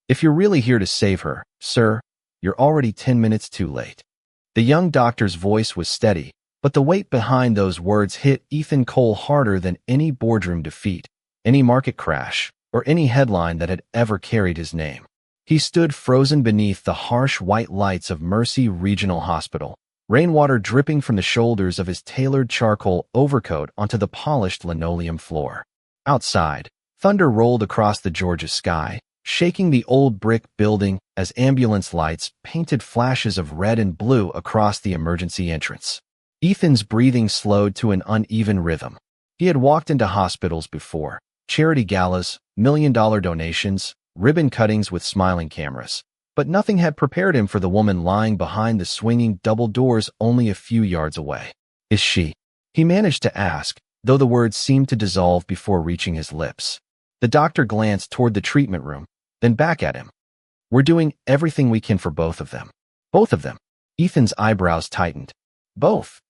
If you're really here to save her, sir, you're already 10 minutes too late." The young doctor's voice was steady, but the weight behind those words hit Ethan Cole harder than any boardroom defeat, any market crash, or any headline that had ever carried his name. He stood frozen beneath the harsh white lights of Mercy Regional Hospital, rainwater dripping from the shoulders of his tailored charcoal overcoat onto the polished linoleum floor. Outside, thunder rolled across the Georgia sky, shaking the old brick building as ambulance lights painted flashes of red and blue across the emergency entrance. Ethan's breathing slowed to an uneven rhythm. He had walked into hospitals before, charity galas, million-dollar donations, ribbon cuttings with smiling cameras, but nothing had prepared him for the woman lying behind the swinging double doors only a few yards away. "Is she?" he managed to ask, though the words seemed to dissolve before reaching his lips. The doctor glanced toward the treatment room, then back at him. "We're doing everything we can for both of them." "Both of them?" Ethan's eyebrows tightened. "Both?"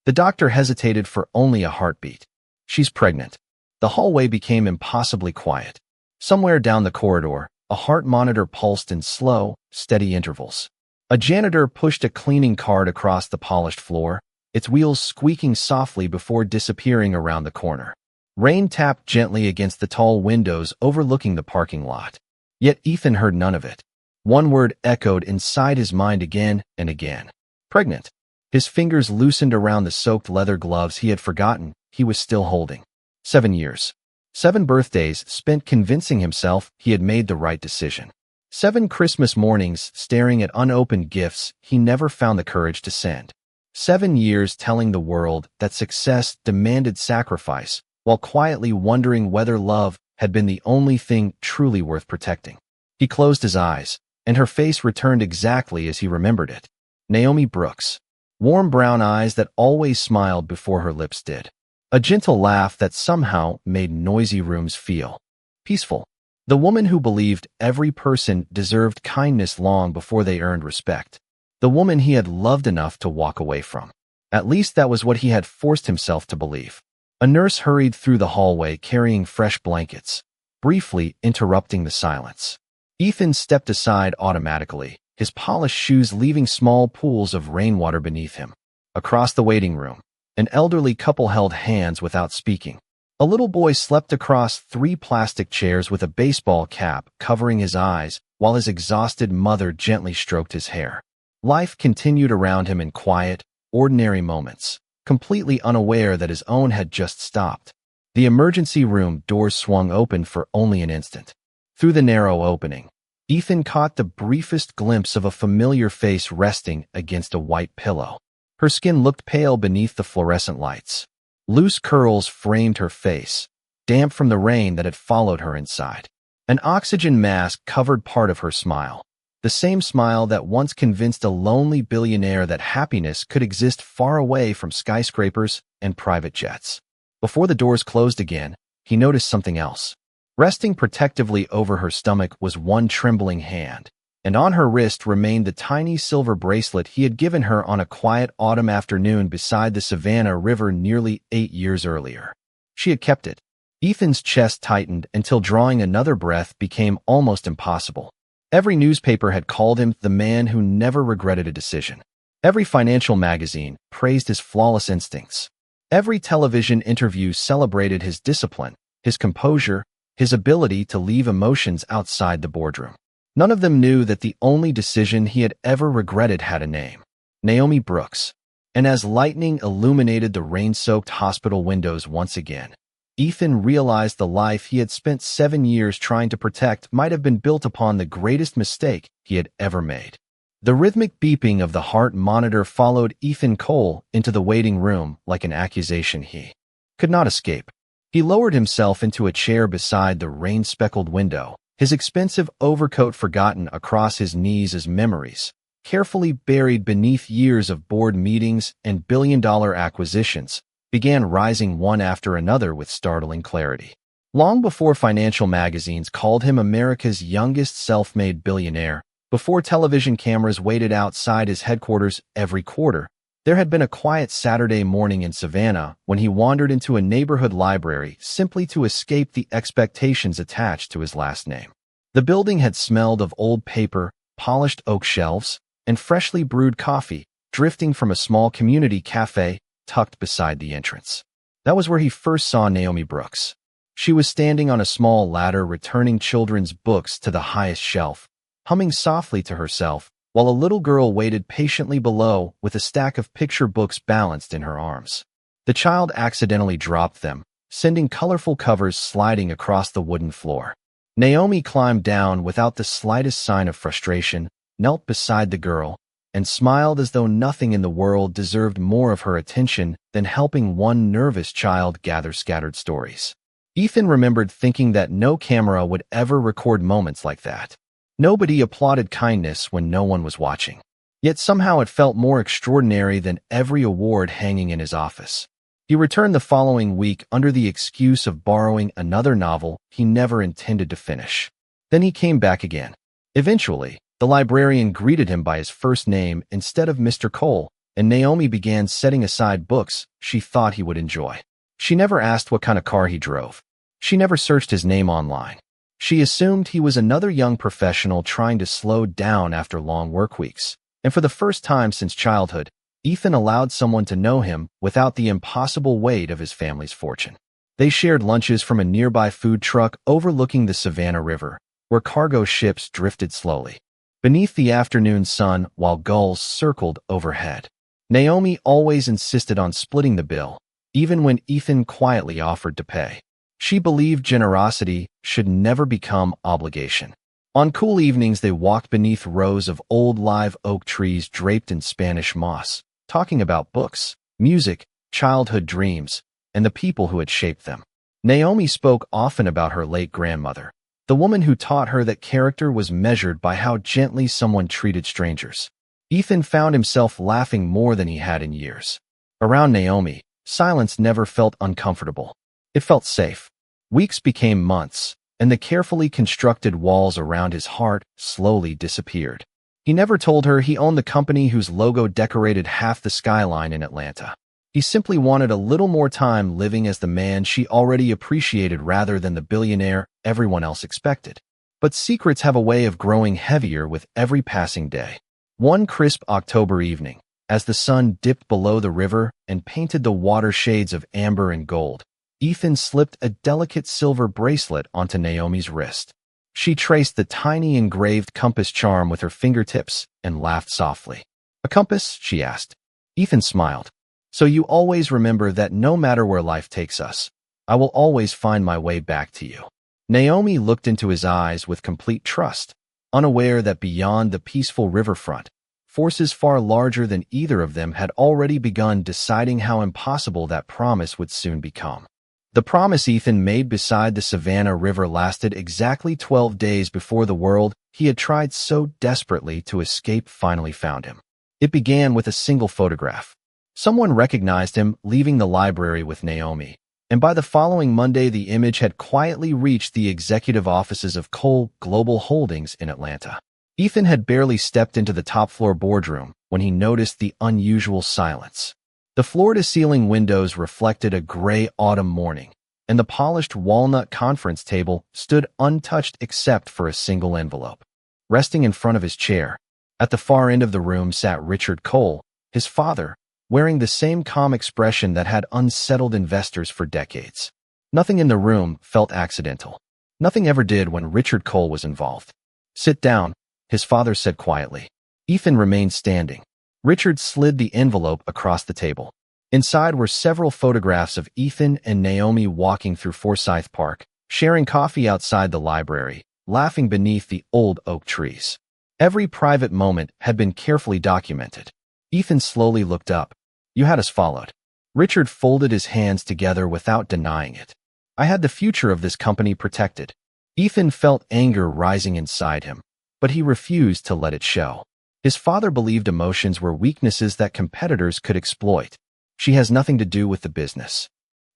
The doctor hesitated for only a heartbeat. "She's pregnant." The hallway became impossibly quiet. Somewhere down the corridor, a heart monitor pulsed in slow, steady intervals. A janitor pushed a cleaning cart across the polished floor, its wheels squeaking softly before disappearing around the corner. Rain tapped gently against the tall windows overlooking the parking lot. Yet Ethan heard none of it. One word echoed inside his mind again and again. "Pregnant." His fingers loosened around the soaked leather gloves he had forgotten he was still holding. 7 years. 7 birthdays spent convincing himself he had made the right decision. 7 Christmas mornings staring at unopened gifts he never found the courage to send. 7 years telling the world that success demanded sacrifice, while quietly wondering whether love had been the only thing truly worth protecting. He closed his eyes, and her face returned exactly as he remembered it. Naomi Brooks. Warm brown eyes that always smiled before her lips did. A gentle laugh that somehow made noisy rooms feel peaceful. The woman who believed every person deserved kindness long before they earned respect. The woman he had loved enough to walk away from. At least that was what he had forced himself to believe. A nurse hurried through the hallway carrying fresh blankets, briefly interrupting the silence. Ethan stepped aside automatically, his polished shoes leaving small pools of rainwater beneath him. Across the waiting room, an elderly couple held hands without speaking. A little boy slept across 3 plastic chairs with a baseball cap covering his eyes while his exhausted mother gently stroked his hair. Life continued around him in quiet, ordinary moments, completely unaware that his own had just stopped. The emergency room doors swung open for only an instant. Through the narrow opening, Ethan caught the briefest glimpse of a familiar face resting against a white pillow. Her skin looked pale beneath the fluorescent lights. Loose curls framed her face, damp from the rain that had followed her inside. An oxygen mask covered part of her smile, the same smile that once convinced a lonely billionaire that happiness could exist far away from skyscrapers and private jets. Before the doors closed again, he noticed something else. Resting protectively over her stomach was one trembling hand, and on her wrist remained the tiny silver bracelet he had given her on a quiet autumn afternoon beside the Savannah River nearly 8 years earlier. She had kept it. Ethan's chest tightened until drawing another breath became almost impossible. Every newspaper had called him the man who never regretted a decision. Every financial magazine praised his flawless instincts. Every television interview celebrated his discipline, his composure, his ability to leave emotions outside the boardroom. None of them knew that the only decision he had ever regretted had a name: Naomi Brooks. And as lightning illuminated the rain-soaked hospital windows once again, Ethan realized the life he had spent 7 years trying to protect might have been built upon the greatest mistake he had ever made. The rhythmic beeping of the heart monitor followed Ethan Cole into the waiting room like an accusation he could not escape. He lowered himself into a chair beside the rain-speckled window, his expensive overcoat forgotten across his knees as memories, carefully buried beneath years of board meetings and billion-dollar acquisitions, began rising one after another with startling clarity. Long before financial magazines called him America's youngest self-made billionaire, before television cameras waited outside his headquarters every quarter, there had been a quiet Saturday morning in Savannah when he wandered into a neighborhood library simply to escape the expectations attached to his last name. The building had smelled of old paper, polished oak shelves, and freshly brewed coffee, drifting from a small community cafe tucked beside the entrance. That was where he first saw Naomi Brooks. She was standing on a small ladder returning children's books to the highest shelf, humming softly to herself, while a little girl waited patiently below with a stack of picture books balanced in her arms. The child accidentally dropped them, sending colorful covers sliding across the wooden floor. Naomi climbed down without the slightest sign of frustration, knelt beside the girl, and smiled as though nothing in the world deserved more of her attention than helping one nervous child gather scattered stories. Ethan remembered thinking that no camera would ever record moments like that. Nobody applauded kindness when no one was watching. Yet somehow it felt more extraordinary than every award hanging in his office. He returned the following week under the excuse of borrowing another novel he never intended to finish. Then he came back again. Eventually, the librarian greeted him by his first name instead of Mr. Cole, and Naomi began setting aside books she thought he would enjoy. She never asked what kind of car he drove. She never searched his name online. She assumed he was another young professional trying to slow down after long work weeks. And for the first time since childhood, Ethan allowed someone to know him without the impossible weight of his family's fortune. They shared lunches from a nearby food truck overlooking the Savannah River, where cargo ships drifted slowly beneath the afternoon sun while gulls circled overhead. Naomi always insisted on splitting the bill, even when Ethan quietly offered to pay. She believed generosity should never become obligation. On cool evenings, they walked beneath rows of old live oak trees draped in Spanish moss, talking about books, music, childhood dreams, and the people who had shaped them. Naomi spoke often about her late grandmother, the woman who taught her that character was measured by how gently someone treated strangers. Ethan found himself laughing more than he had in years. Around Naomi, silence never felt uncomfortable. It felt safe. Weeks became months, and the carefully constructed walls around his heart slowly disappeared. He never told her he owned the company whose logo decorated half the skyline in Atlanta. He simply wanted a little more time living as the man she already appreciated rather than the billionaire everyone else expected. But secrets have a way of growing heavier with every passing day. One crisp October evening, as the sun dipped below the river and painted the water shades of amber and gold, Ethan slipped a delicate silver bracelet onto Naomi's wrist. She traced the tiny engraved compass charm with her fingertips and laughed softly. "A compass?" she asked. Ethan smiled. "So you always remember that no matter where life takes us, I will always find my way back to you." Naomi looked into his eyes with complete trust, unaware that beyond the peaceful riverfront, forces far larger than either of them had already begun deciding how impossible that promise would soon become. The promise Ethan made beside the Savannah River lasted exactly 12 days before the world he had tried so desperately to escape finally found him. It began with a single photograph. Someone recognized him leaving the library with Naomi, and by the following Monday the image had quietly reached the executive offices of Cole Global Holdings in Atlanta. Ethan had barely stepped into the top-floor boardroom when he noticed the unusual silence. The floor-to-ceiling windows reflected a gray autumn morning, and the polished walnut conference table stood untouched except for a single envelope. Resting in front of his chair, at the far end of the room sat Richard Cole, his father, wearing the same calm expression that had unsettled investors for decades. Nothing in the room felt accidental. Nothing ever did when Richard Cole was involved. "Sit down," his father said quietly. Ethan remained standing. Richard slid the envelope across the table. Inside were several photographs of Ethan and Naomi walking through Forsyth Park, sharing coffee outside the library, laughing beneath the old oak trees. Every private moment had been carefully documented. Ethan slowly looked up. "You had us followed." Richard folded his hands together without denying it. "I had the future of this company protected." Ethan felt anger rising inside him, but he refused to let it show. His father believed emotions were weaknesses that competitors could exploit. "She has nothing to do with the business."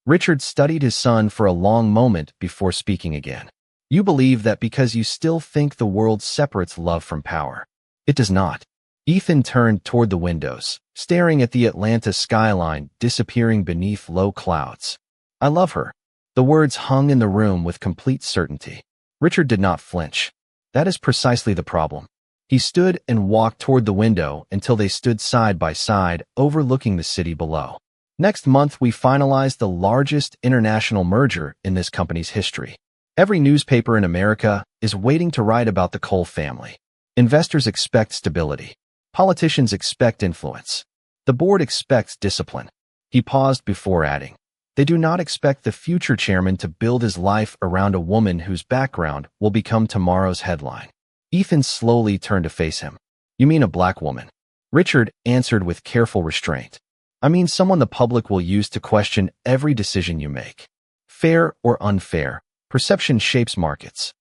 Richard studied his son for a long moment before speaking again. "You believe that because you still think the world separates love from power. It does not." Ethan turned toward the windows, staring at the Atlanta skyline disappearing beneath low clouds. "I love her." The words hung in the room with complete certainty. Richard did not flinch. That is precisely the problem. He stood and walked toward the window until they stood side by side, overlooking the city below. Next month, we finalized the largest international merger in this company's history. Every newspaper in America is waiting to write about the Cole family. Investors expect stability. Politicians expect influence. The board expects discipline. He paused before adding, they do not expect the future chairman to build his life around a woman whose background will become tomorrow's headline. Ethan slowly turned to face him. You mean a black woman? Richard answered with careful restraint. I mean someone the public will use to question every decision you make. Fair or unfair, perception shapes markets.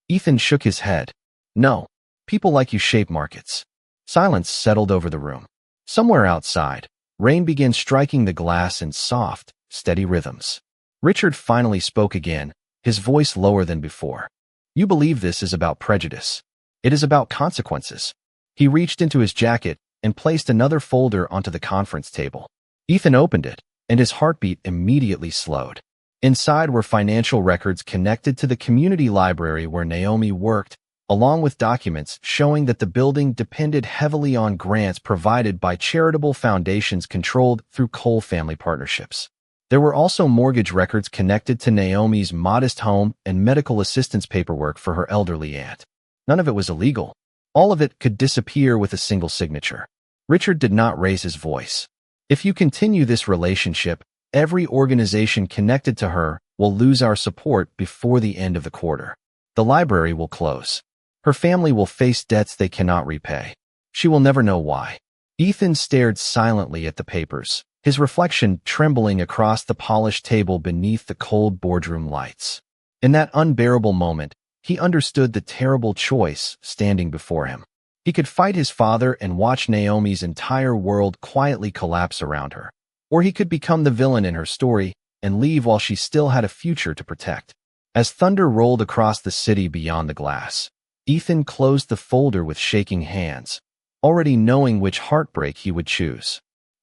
Ethan shook his head. No, people like you shape markets. Silence settled over the room. Somewhere outside, rain began striking the glass in soft, steady rhythms. Richard finally spoke again, his voice lower than before. You believe this is about prejudice. It is about consequences. He reached into his jacket and placed another folder onto the conference table. Ethan opened it, and his heartbeat immediately slowed. Inside were financial records connected to the community library where Naomi worked, along with documents showing that the building depended heavily on grants provided by charitable foundations controlled through Cole family partnerships. There were also mortgage records connected to Naomi's modest home and medical assistance paperwork for her elderly aunt. None of it was illegal. All of it could disappear with a single signature. Richard did not raise his voice. If you continue this relationship, every organization connected to her will lose our support before the end of the quarter. The library will close. Her family will face debts they cannot repay. She will never know why. Ethan stared silently at the papers, his reflection trembling across the polished table beneath the cold boardroom lights. In that unbearable moment, he understood the terrible choice standing before him. He could fight his father and watch Naomi's entire world quietly collapse around her. Or he could become the villain in her story and leave while she still had a future to protect. As thunder rolled across the city beyond the glass, Ethan closed the folder with shaking hands, already knowing which heartbreak he would choose.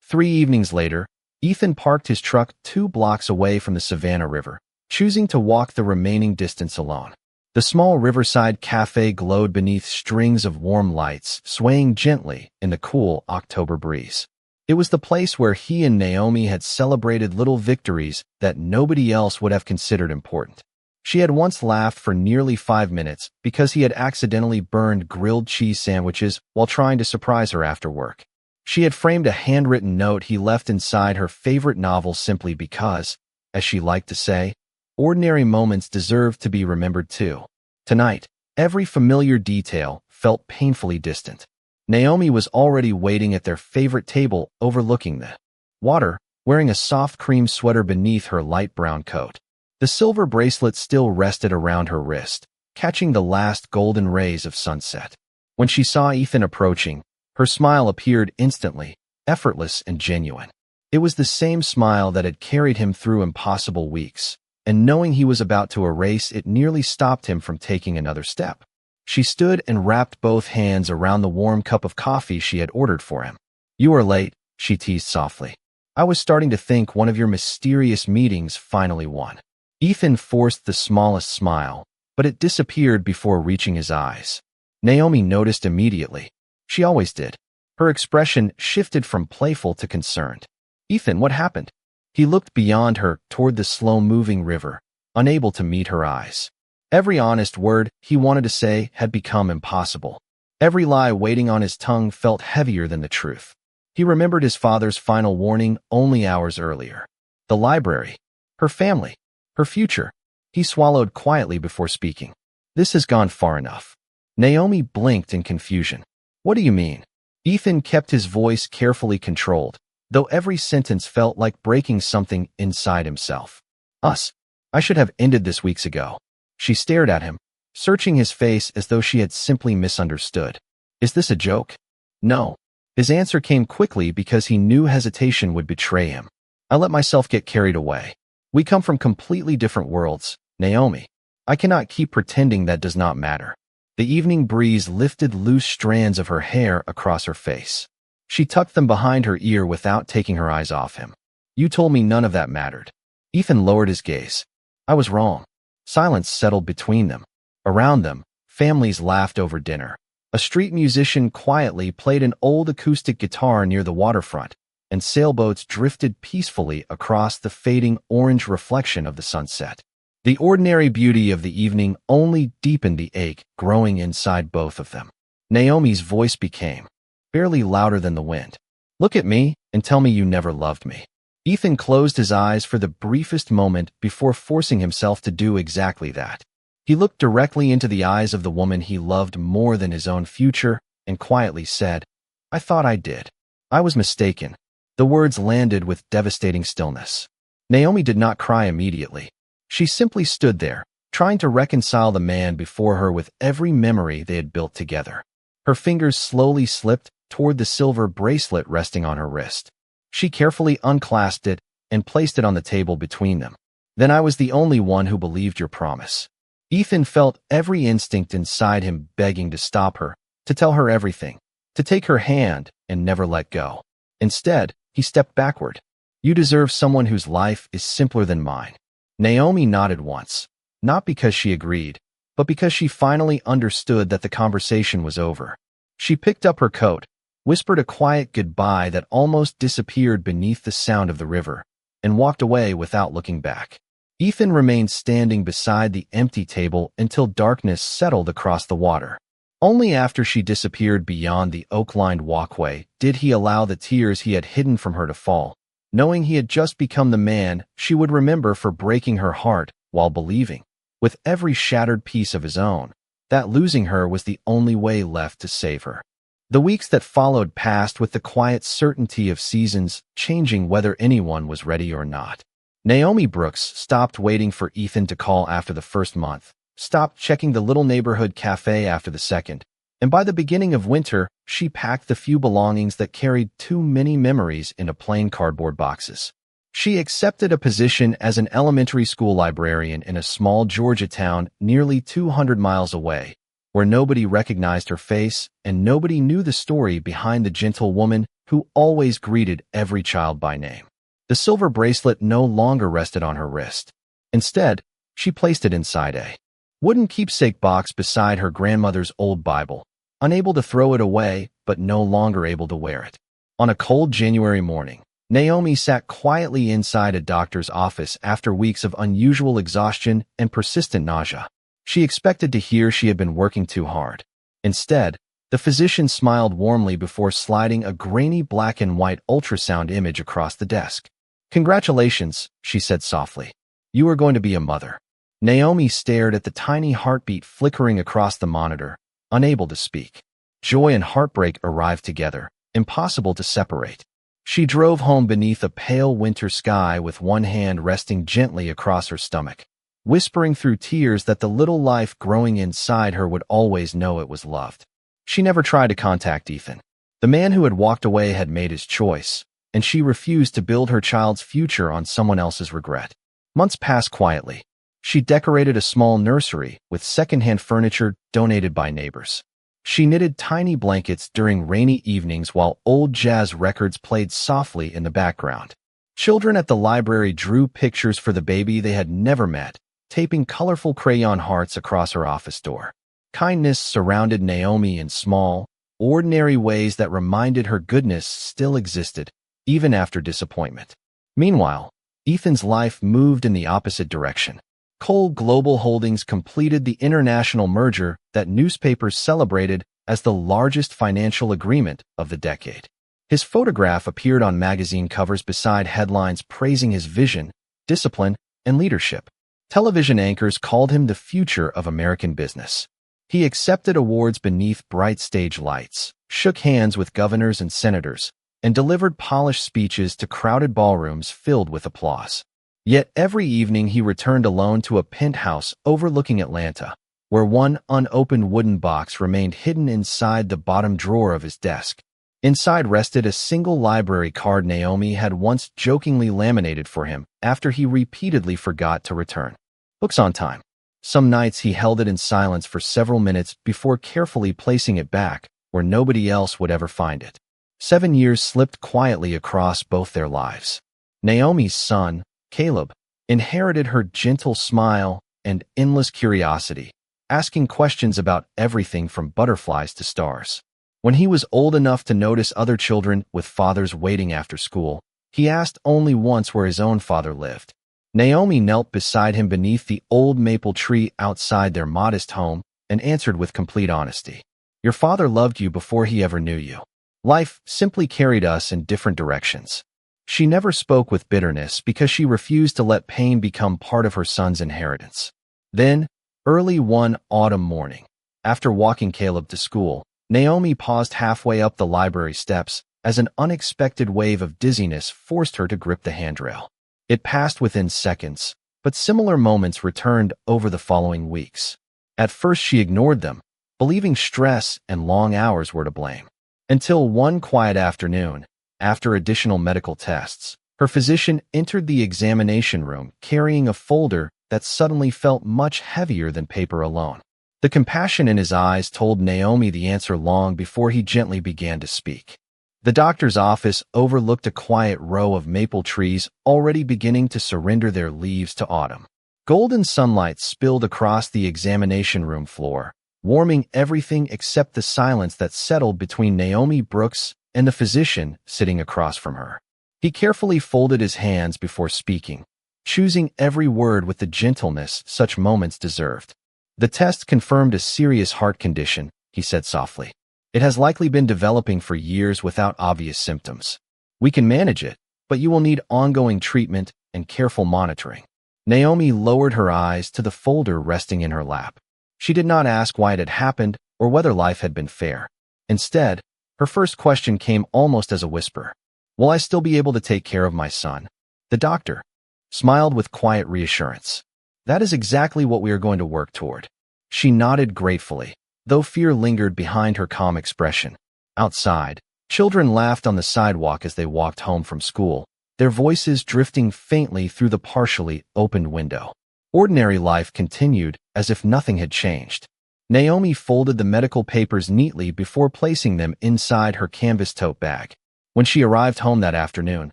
3 evenings later, Ethan parked his truck 2 blocks away from the Savannah River, choosing to walk the remaining distance alone. The small riverside cafe glowed beneath strings of warm lights, swaying gently in the cool October breeze. It was the place where he and Naomi had celebrated little victories that nobody else would have considered important. She had once laughed for nearly 5 minutes because he had accidentally burned grilled cheese sandwiches while trying to surprise her after work. She had framed a handwritten note he left inside her favorite novel simply because, as she liked to say, ordinary moments deserve to be remembered too. Tonight, every familiar detail felt painfully distant. Naomi was already waiting at their favorite table overlooking the water, wearing a soft cream sweater beneath her light brown coat. The silver bracelet still rested around her wrist, catching the last golden rays of sunset. When she saw Ethan approaching, her smile appeared instantly, effortless and genuine. It was the same smile that had carried him through impossible weeks, and knowing he was about to erase it nearly stopped him from taking another step. She stood and wrapped both hands around the warm cup of coffee she had ordered for him. You are late, she teased softly. I was starting to think one of your mysterious meetings finally won. Ethan forced the smallest smile, but it disappeared before reaching his eyes. Naomi noticed immediately. She always did. Her expression shifted from playful to concerned. Ethan, what happened? He looked beyond her toward the slow-moving river, unable to meet her eyes. Every honest word he wanted to say had become impossible. Every lie waiting on his tongue felt heavier than the truth. He remembered his father's final warning only hours earlier. The library, her family, her future. He swallowed quietly before speaking. This has gone far enough. Naomi blinked in confusion. What do you mean? Ethan kept his voice carefully controlled, though every sentence felt like breaking something inside himself. Us. I should have ended this weeks ago. She stared at him, searching his face as though she had simply misunderstood. Is this a joke? No. His answer came quickly because he knew hesitation would betray him. I let myself get carried away. We come from completely different worlds, Naomi. I cannot keep pretending that does not matter. The evening breeze lifted loose strands of her hair across her face. She tucked them behind her ear without taking her eyes off him. You told me none of that mattered. Ethan lowered his gaze. I was wrong. Silence settled between them. Around them, Families laughed over dinner. A street musician quietly played an old acoustic guitar near the waterfront, and sailboats drifted peacefully across the fading orange reflection of the sunset. The ordinary beauty of the evening only deepened the ache growing inside both of them. Naomi's voice became barely louder than the wind. "Look at me and tell me you never loved me." Ethan closed his eyes for the briefest moment before forcing himself to do exactly that. He looked directly into the eyes of the woman he loved more than his own future and quietly said, "I thought I did. I was mistaken." The words landed with devastating stillness. Naomi did not cry immediately. She simply stood there, trying to reconcile the man before her with every memory they had built together. Her fingers slowly slipped toward the silver bracelet resting on her wrist. She carefully unclasped it and placed it on the table between them. "Then I was the only one who believed your promise." Ethan felt every instinct inside him begging to stop her, to tell her everything, to take her hand and never let go. Instead, he stepped backward. "You deserve someone whose life is simpler than mine." Naomi nodded once, not because she agreed, but because she finally understood that the conversation was over. She picked up her coat, whispered a quiet goodbye that almost disappeared beneath the sound of the river, and walked away without looking back. Ethan remained standing beside the empty table until darkness settled across the water. Only after she disappeared beyond the oak-lined walkway did he allow the tears he had hidden from her to fall, knowing he had just become the man she would remember for breaking her heart while believing, with every shattered piece of his own, that losing her was the only way left to save her. The weeks that followed passed with the quiet certainty of seasons changing whether anyone was ready or not. Naomi Brooks stopped waiting for Ethan to call after the first month, stopped checking the little neighborhood cafe after the second, and by the beginning of winter, she packed the few belongings that carried too many memories into plain cardboard boxes. She accepted a position as an elementary school librarian in a small Georgia town nearly 200 miles away, where nobody recognized her face and nobody knew the story behind the gentle woman who always greeted every child by name. The silver bracelet no longer rested on her wrist. Instead, she placed it inside a wooden keepsake box beside her grandmother's old Bible, unable to throw it away but no longer able to wear it. On a cold January morning, Naomi sat quietly inside a doctor's office after weeks of unusual exhaustion and persistent nausea. She expected to hear she had been working too hard. Instead, the physician smiled warmly before sliding a grainy black and white ultrasound image across the desk. "Congratulations," she said softly. "You are going to be a mother." Naomi stared at the tiny heartbeat flickering across the monitor, unable to speak. Joy and heartbreak arrived together, impossible to separate. She drove home beneath a pale winter sky with one hand resting gently across her stomach, whispering through tears that the little life growing inside her would always know it was loved. She never tried to contact Ethan. The man who had walked away had made his choice, and she refused to build her child's future on someone else's regret. Months passed quietly. She decorated a small nursery with secondhand furniture donated by neighbors. She knitted tiny blankets during rainy evenings while old jazz records played softly in the background. Children at the library drew pictures for the baby they had never met, taping colorful crayon hearts across her office door. Kindness surrounded Naomi in small, ordinary ways that reminded her goodness still existed, even after disappointment. Meanwhile, Ethan's life moved in the opposite direction. Cole Global Holdings completed the international merger that newspapers celebrated as the largest financial agreement of the decade. His photograph appeared on magazine covers beside headlines praising his vision, discipline, and leadership. Television anchors called him the future of American business. He accepted awards beneath bright stage lights, shook hands with governors and senators, and delivered polished speeches to crowded ballrooms filled with applause. Yet every evening he returned alone to a penthouse overlooking Atlanta, where one unopened wooden box remained hidden inside the bottom drawer of his desk. Inside rested a single library card Naomi had once jokingly laminated for him after he repeatedly forgot to return. "Books on time." Some nights he held it in silence for several minutes before carefully placing it back where nobody else would ever find it. 7 years slipped quietly across both their lives. Naomi's son, Caleb, inherited her gentle smile and endless curiosity, asking questions about everything from butterflies to stars. When he was old enough to notice other children with fathers waiting after school, he asked only once where his own father lived. Naomi knelt beside him beneath the old maple tree outside their modest home and answered with complete honesty. Your father loved you before he ever knew you. Life simply carried us in different directions. She never spoke with bitterness because she refused to let pain become part of her son's inheritance. Then, early one autumn morning, after walking Caleb to school, Naomi paused halfway up the library steps as an unexpected wave of dizziness forced her to grip the handrail. It passed within seconds, but similar moments returned over the following weeks. At first she ignored them, believing stress and long hours were to blame. Until one quiet afternoon, after additional medical tests, her physician entered the examination room carrying a folder that suddenly felt much heavier than paper alone. The compassion in his eyes told Naomi the answer long before he gently began to speak. The doctor's office overlooked a quiet row of maple trees already beginning to surrender their leaves to autumn. Golden sunlight spilled across the examination room floor, warming everything except the silence that settled between Naomi Brooks and the physician sitting across from her. He carefully folded his hands before speaking, choosing every word with the gentleness such moments deserved. The test confirmed a serious heart condition, he said softly. It has likely been developing for years without obvious symptoms. We can manage it, but you will need ongoing treatment and careful monitoring. Naomi lowered her eyes to the folder resting in her lap. She did not ask why it had happened or whether life had been fair. Instead, her first question came almost as a whisper. Will I still be able to take care of my son? The doctor smiled with quiet reassurance. That is exactly what we are going to work toward. She nodded gratefully, though fear lingered behind her calm expression. Outside, children laughed on the sidewalk as they walked home from school, their voices drifting faintly through the partially opened window. Ordinary life continued as if nothing had changed. Naomi folded the medical papers neatly before placing them inside her canvas tote bag. When she arrived home that afternoon,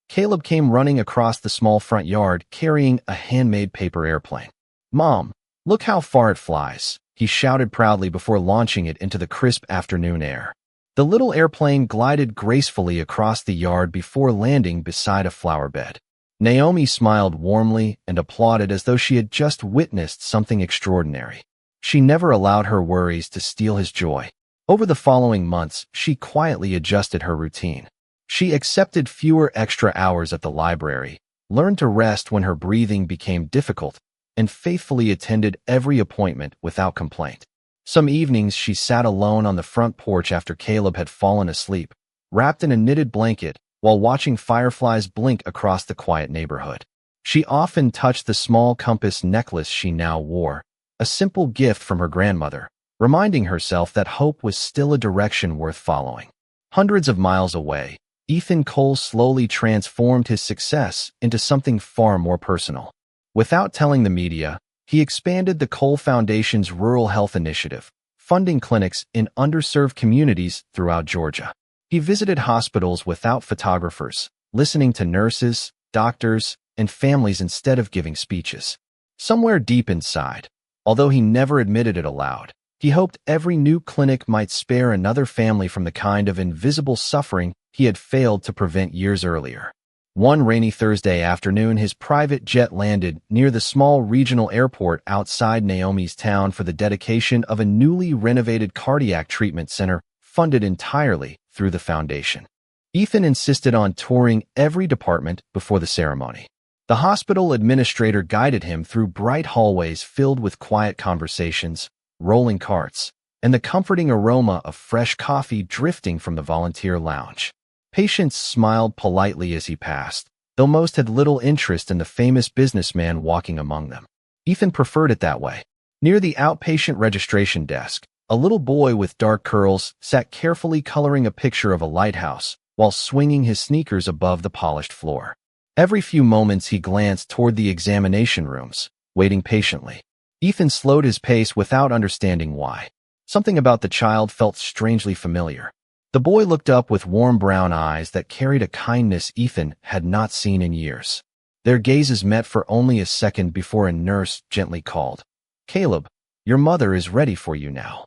Caleb came running across the small front yard carrying a handmade paper airplane. Mom, look how far it flies, he shouted proudly before launching it into the crisp afternoon air. The little airplane glided gracefully across the yard before landing beside a flower bed. Naomi smiled warmly and applauded as though she had just witnessed something extraordinary. She never allowed her worries to steal his joy. Over the following months, she quietly adjusted her routine. She accepted fewer extra hours at the library, learned to rest when her breathing became difficult, and faithfully attended every appointment without complaint. Some evenings she sat alone on the front porch after Caleb had fallen asleep, wrapped in a knitted blanket, while watching fireflies blink across the quiet neighborhood. She often touched the small compass necklace she now wore, a simple gift from her grandmother, reminding herself that hope was still a direction worth following. Hundreds of miles away, Ethan Cole slowly transformed his success into something far more personal. Without telling the media, he expanded the Cole Foundation's Rural Health Initiative, funding clinics in underserved communities throughout Georgia. He visited hospitals without photographers, listening to nurses, doctors, and families instead of giving speeches. Somewhere deep inside, although he never admitted it aloud, he hoped every new clinic might spare another family from the kind of invisible suffering he had failed to prevent years earlier. One rainy Thursday afternoon, his private jet landed near the small regional airport outside Naomi's town for the dedication of a newly renovated cardiac treatment center funded entirely through the foundation. Ethan insisted on touring every department before the ceremony. The hospital administrator guided him through bright hallways filled with quiet conversations, rolling carts, and the comforting aroma of fresh coffee drifting from the volunteer lounge. Patients smiled politely as he passed, though most had little interest in the famous businessman walking among them. Ethan preferred it that way. Near the outpatient registration desk, a little boy with dark curls sat carefully coloring a picture of a lighthouse while swinging his sneakers above the polished floor. Every few moments he glanced toward the examination rooms, waiting patiently. Ethan slowed his pace without understanding why. Something about the child felt strangely familiar. The boy looked up with warm brown eyes that carried a kindness Ethan had not seen in years. Their gazes met for only a second before a nurse gently called, "Caleb, Your mother is ready for you now."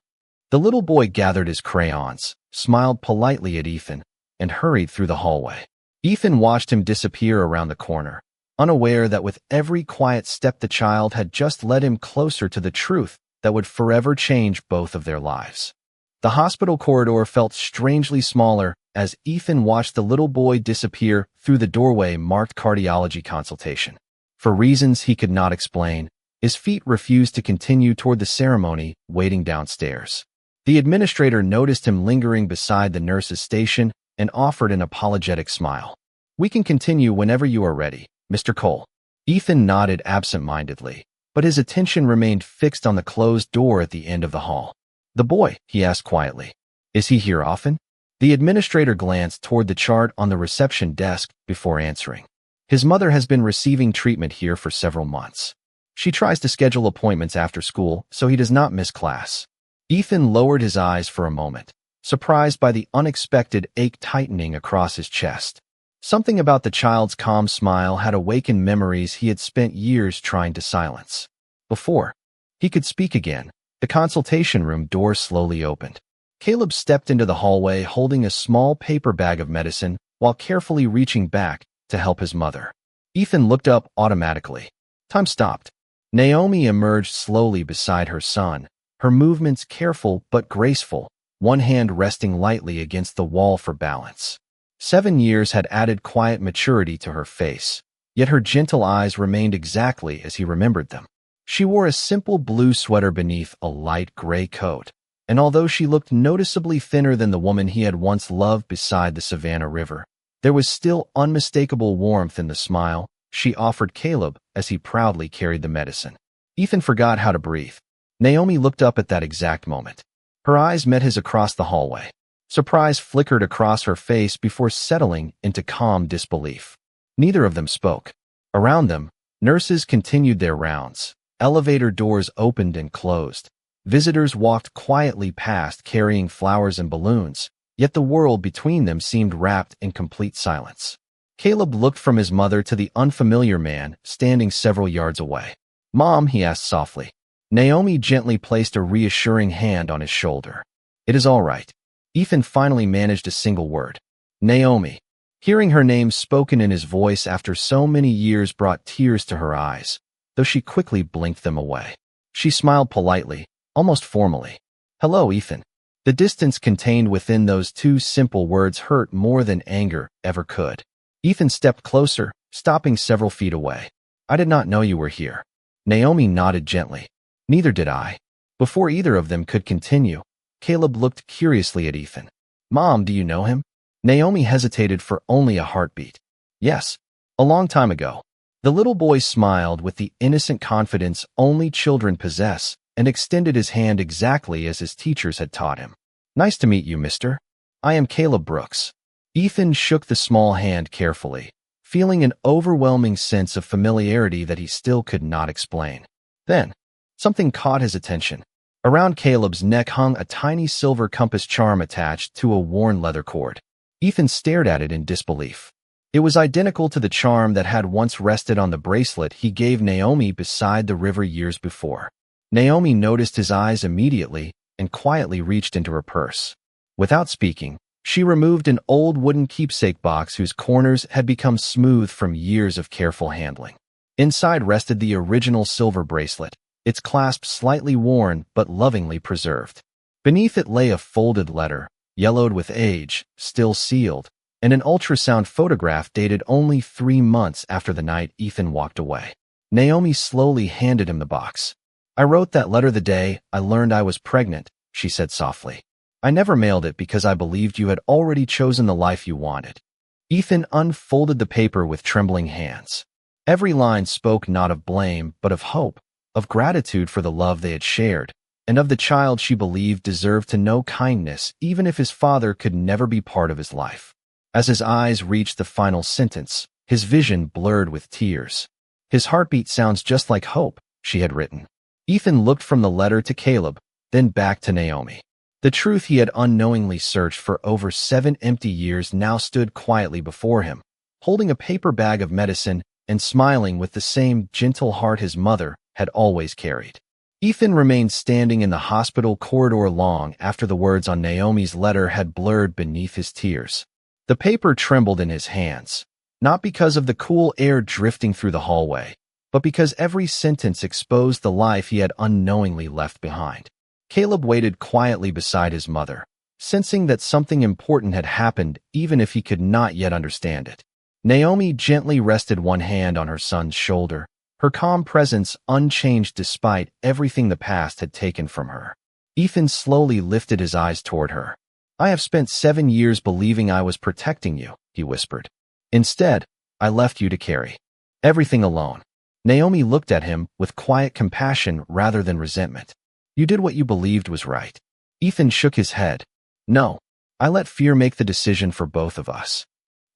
The little boy gathered his crayons, smiled politely at Ethan, and hurried through the hallway. Ethan watched him disappear around the corner, unaware that with every quiet step the child had just led him closer to the truth that would forever change both of their lives. The hospital corridor felt strangely smaller as Ethan watched the little boy disappear through the doorway marked cardiology consultation. For reasons he could not explain, his feet refused to continue toward the ceremony waiting downstairs. The administrator noticed him lingering beside the nurse's station and offered an apologetic smile. "We can continue whenever you are ready, Mr. Cole." Ethan nodded absent-mindedly, but his attention remained fixed on the closed door at the end of the hall. "The boy," he asked quietly, "is he here often?" The administrator glanced toward the chart on the reception desk before answering. "His mother has been receiving treatment here for several months. She tries to schedule appointments after school so he does not miss class." Ethan lowered his eyes for a moment, surprised by the unexpected ache tightening across his chest. Something about the child's calm smile had awakened memories he had spent years trying to silence. Before he could speak again, the consultation room door slowly opened. Caleb stepped into the hallway holding a small paper bag of medicine while carefully reaching back to help his mother. Ethan looked up automatically. Time stopped. Naomi emerged slowly beside her son, her movements careful but graceful, one hand resting lightly against the wall for balance. 7 years had added quiet maturity to her face, yet her gentle eyes remained exactly as he remembered them. She wore a simple blue sweater beneath a light gray coat, and although she looked noticeably thinner than the woman he had once loved beside the Savannah River, there was still unmistakable warmth in the smile she offered Caleb as he proudly carried the medicine. Ethan forgot how to breathe. Naomi looked up at that exact moment. Her eyes met his across the hallway. Surprise flickered across her face before settling into calm disbelief. Neither of them spoke. Around them, nurses continued their rounds. Elevator doors opened and closed. Visitors walked quietly past carrying flowers and balloons, yet the world between them seemed wrapped in complete silence. Caleb looked from his mother to the unfamiliar man standing several yards away. "Mom," he asked softly. Naomi gently placed a reassuring hand on his shoulder. "It is all right." Ethan finally managed a single word. "Naomi." Hearing her name spoken in his voice after so many years brought tears to her eyes, though she quickly blinked them away. She smiled politely, almost formally. "Hello, Ethan." The distance contained within those two simple words hurt more than anger ever could. Ethan stepped closer, stopping several feet away. "I did not know you were here." Naomi nodded gently. "Neither did I." Before either of them could continue, Caleb looked curiously at Ethan. "Mom, do you know him?" Naomi hesitated for only a heartbeat. "Yes, a long time ago." The little boy smiled with the innocent confidence only children possess and extended his hand exactly as his teachers had taught him. "Nice to meet you, mister. I am Caleb Brooks." Ethan shook the small hand carefully, feeling an overwhelming sense of familiarity that he still could not explain. Then, something caught his attention. Around Caleb's neck hung a tiny silver compass charm attached to a worn leather cord. Ethan stared at it in disbelief. It was identical to the charm that had once rested on the bracelet he gave Naomi beside the river years before. Naomi noticed his eyes immediately and quietly reached into her purse. Without speaking, she removed an old wooden keepsake box whose corners had become smooth from years of careful handling. Inside rested the original silver bracelet, its clasp slightly worn but lovingly preserved. Beneath it lay a folded letter, yellowed with age, still sealed, and an ultrasound photograph dated only 3 months after the night Ethan walked away. Naomi slowly handed him the box. "I wrote that letter the day I learned I was pregnant," she said softly. "I never mailed it because I believed you had already chosen the life you wanted." Ethan unfolded the paper with trembling hands. Every line spoke not of blame, but of hope, of gratitude for the love they had shared, and of the child she believed deserved to know kindness even if his father could never be part of his life. As his eyes reached the final sentence, his vision blurred with tears. "His heartbeat sounds just like hope," she had written. Ethan looked from the letter to Caleb, then back to Naomi. The truth he had unknowingly searched for over 7 empty years now stood quietly before him, holding a paper bag of medicine and smiling with the same gentle heart his mother had always carried. Ethan remained standing in the hospital corridor long after the words on Naomi's letter had blurred beneath his tears. The paper trembled in his hands, not because of the cool air drifting through the hallway, but because every sentence exposed the life he had unknowingly left behind. Caleb waited quietly beside his mother, sensing that something important had happened even if he could not yet understand it. Naomi gently rested one hand on her son's shoulder, her calm presence unchanged despite everything the past had taken from her. Ethan slowly lifted his eyes toward her. "I have spent 7 years believing I was protecting you," he whispered. "Instead, I left you to carry everything alone." Naomi looked at him with quiet compassion rather than resentment. "You did what you believed was right." Ethan shook his head. "No, I let fear make the decision for both of us."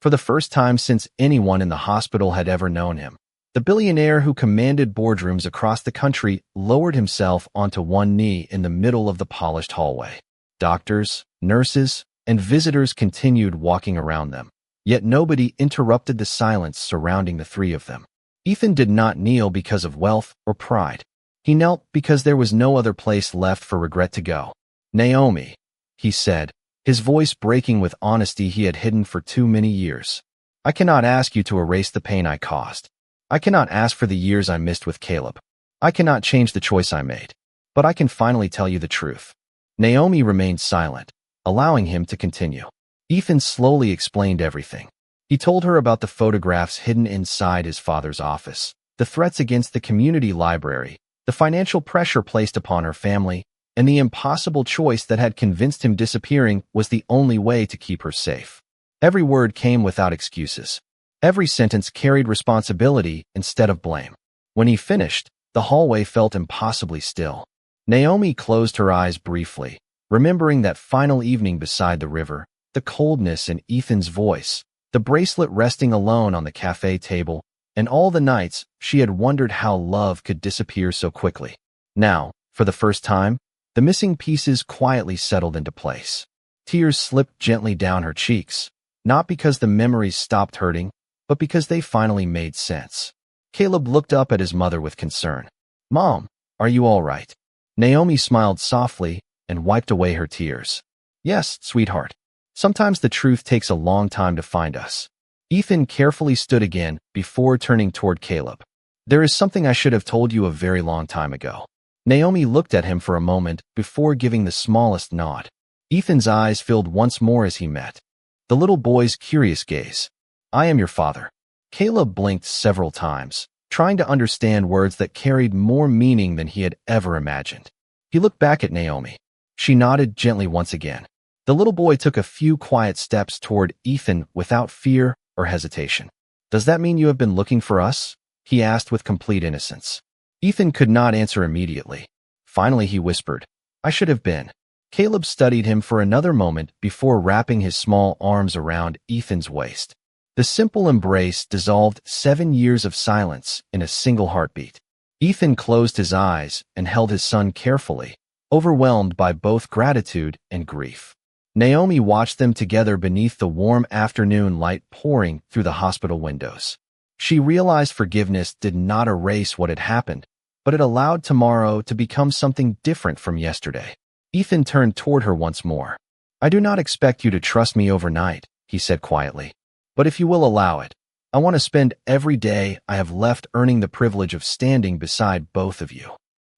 For the first time since anyone in the hospital had ever known him, the billionaire who commanded boardrooms across the country lowered himself onto one knee in the middle of the polished hallway. Doctors, nurses, and visitors continued walking around them, yet nobody interrupted the silence surrounding the three of them. Ethan did not kneel because of wealth or pride. He knelt because there was no other place left for regret to go. "Naomi," he said, his voice breaking with honesty he had hidden for too many years. "I cannot ask you to erase the pain I caused. I cannot ask for the years I missed with Caleb. I cannot change the choice I made. But I can finally tell you the truth." Naomi remained silent, allowing him to continue. Ethan slowly explained everything. He told her about the photographs hidden inside his father's office, the threats against the community library, the financial pressure placed upon her family, and the impossible choice that had convinced him disappearing was the only way to keep her safe. Every word came without excuses. Every sentence carried responsibility instead of blame. When he finished, the hallway felt impossibly still. Naomi closed her eyes briefly, remembering that final evening beside the river, the coldness in Ethan's voice, the bracelet resting alone on the cafe table, and all the nights she had wondered how love could disappear so quickly. Now, for the first time, the missing pieces quietly settled into place. Tears slipped gently down her cheeks, not because the memories stopped hurting, but because they finally made sense. Caleb looked up at his mother with concern. "Mom, are you all right?" Naomi smiled softly and wiped away her tears. "Yes, sweetheart. Sometimes the truth takes a long time to find us." Ethan carefully stood again before turning toward Caleb. "There is something I should have told you a very long time ago." Naomi looked at him for a moment before giving the smallest nod. Ethan's eyes filled once more as he met the little boy's curious gaze. "I am your father." Caleb blinked several times, trying to understand words that carried more meaning than he had ever imagined. He looked back at Naomi. She nodded gently once again. The little boy took a few quiet steps toward Ethan without fear or hesitation. "Does that mean you have been looking for us?" he asked with complete innocence. Ethan could not answer immediately. Finally he whispered, "I should have been." Caleb studied him for another moment before wrapping his small arms around Ethan's waist. The simple embrace dissolved 7 years of silence in a single heartbeat. Ethan closed his eyes and held his son carefully, overwhelmed by both gratitude and grief. Naomi watched them together beneath the warm afternoon light pouring through the hospital windows. She realized forgiveness did not erase what had happened, but it allowed tomorrow to become something different from yesterday. Ethan turned toward her once more. "I do not expect you to trust me overnight," he said quietly. "But if you will allow it, I want to spend every day I have left earning the privilege of standing beside both of you."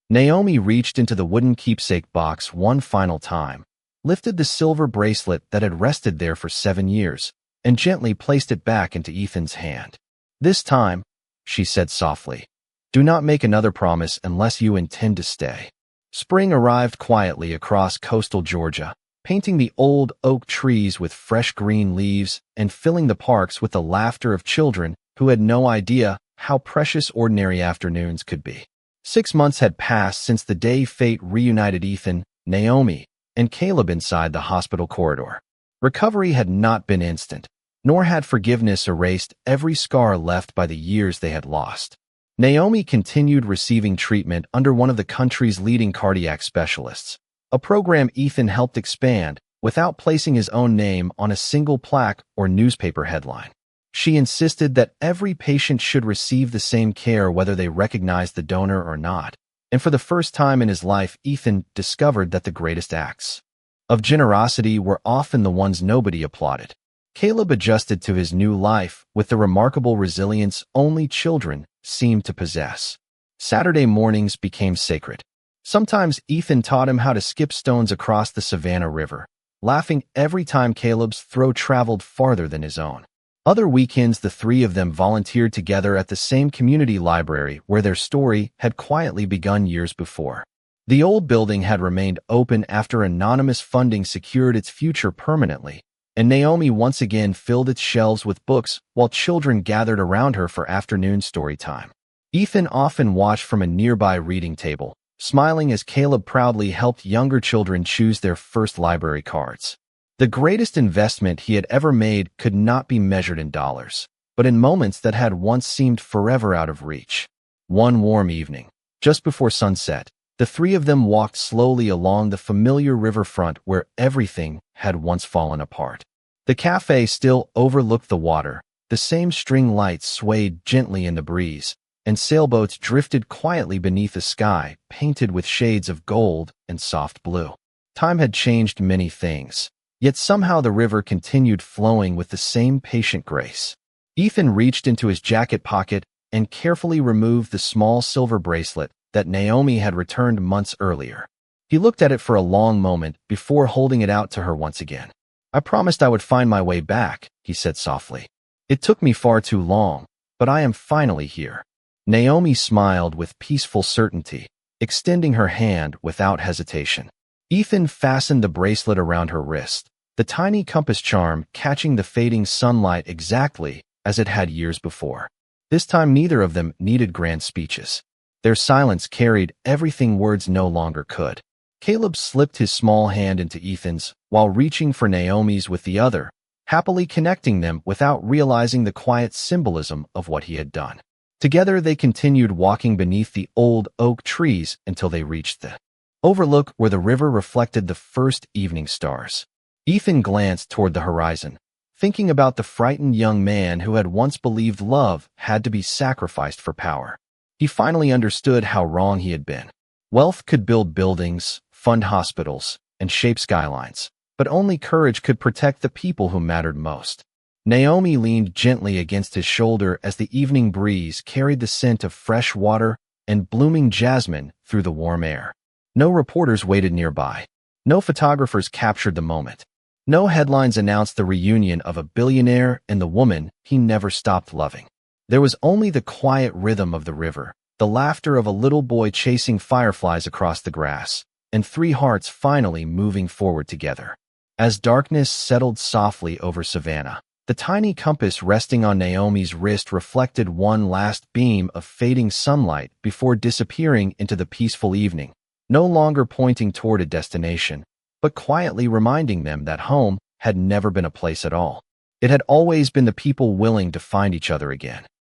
Naomi reached into the wooden keepsake box one final time, lifted the silver bracelet that had rested there for 7 years, and gently placed it back into Ethan's hand. "This time," she said softly, "do not make another promise unless you intend to stay." Spring arrived quietly across coastal Georgia, painting the old oak trees with fresh green leaves and filling the parks with the laughter of children who had no idea how precious ordinary afternoons could be. 6 months had passed since the day fate reunited Ethan, Naomi, and Caleb inside the hospital corridor. Recovery had not been instant, nor had forgiveness erased every scar left by the years they had lost. Naomi continued receiving treatment under one of the country's leading cardiac specialists, a program Ethan helped expand without placing his own name on a single plaque or newspaper headline. She insisted that every patient should receive the same care whether they recognized the donor or not, And for the first time in his life, Ethan discovered that the greatest acts of generosity were often the ones nobody applauded. Caleb adjusted to his new life with the remarkable resilience only children seemed to possess. Saturday mornings became sacred. Sometimes Ethan taught him how to skip stones across the Savannah River, laughing every time Caleb's throw traveled farther than his own. Other weekends, the three of them volunteered together at the same community library where their story had quietly begun years before. The old building had remained open after anonymous funding secured its future permanently, and Naomi once again filled its shelves with books while children gathered around her for afternoon story time. Ethan often watched from a nearby reading table, smiling as Caleb proudly helped younger children choose their first library cards. The greatest investment he had ever made could not be measured in dollars, but in moments that had once seemed forever out of reach. One warm evening, just before sunset, the three of them walked slowly along the familiar riverfront where everything had once fallen apart. The cafe still overlooked the water, the same string lights swayed gently in the breeze, and sailboats drifted quietly beneath a sky painted with shades of gold and soft blue. Time had changed many things, yet somehow the river continued flowing with the same patient grace. Ethan reached into his jacket pocket and carefully removed the small silver bracelet that Naomi had returned months earlier. He looked at it for a long moment before holding it out to her once again. "I promised I would find my way back," he said softly. "It took me far too long, but I am finally here." Naomi smiled with peaceful certainty, extending her hand without hesitation. Ethan fastened the bracelet around her wrist, the tiny compass charm catching the fading sunlight exactly as it had years before. This time neither of them needed grand speeches. Their silence carried everything words no longer could. Caleb slipped his small hand into Ethan's while reaching for Naomi's with the other, happily connecting them without realizing the quiet symbolism of what he had done. Together they continued walking beneath the old oak trees until they reached the overlook where the river reflected the first evening stars. Ethan glanced toward the horizon, thinking about the frightened young man who had once believed love had to be sacrificed for power. He finally understood how wrong he had been. Wealth could build buildings, fund hospitals, and shape skylines, but only courage could protect the people who mattered most. Naomi leaned gently against his shoulder as the evening breeze carried the scent of fresh water and blooming jasmine through the warm air. No reporters waited nearby. No photographers captured the moment. No headlines announced the reunion of a billionaire and the woman he never stopped loving. There was only the quiet rhythm of the river, the laughter of a little boy chasing fireflies across the grass, and three hearts finally moving forward together. As darkness settled softly over Savannah, the tiny compass resting on Naomi's wrist reflected one last beam of fading sunlight before disappearing into the peaceful evening, no longer pointing toward a destination, but quietly reminding them that home had never been a place at all. It had always been the people willing to find each other again.